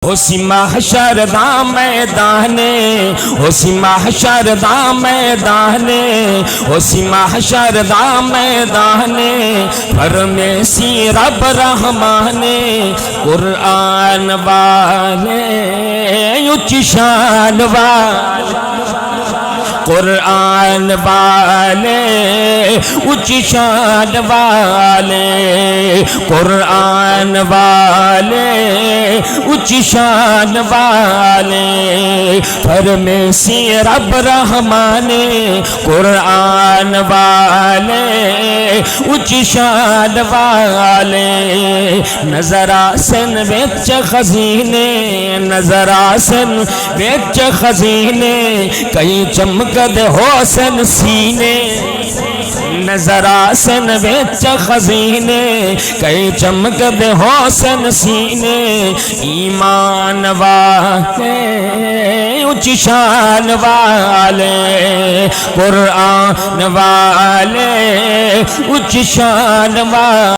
اسی محشر دا میدانے، اسی محشر دا میدانے، اسی محشر دا میدانے، فرمیسی رب رحمانے، قرآن والے اونچی شان والے، قرآن والے اونچی شان والے، قرآن والے اونچی شان والے، فرمیسی رب رحمانے، قرآن والے اونچی شان والے، نظر آسن وچ خزینے، نظر آسن وچ خزینے، کئی چمک دے حسن سینے، نظر آسن وچ خزینے، کئی چمک دے حسن سینے، ایمان والے اونچی شان والے، قرآن والے اونچی شان والے۔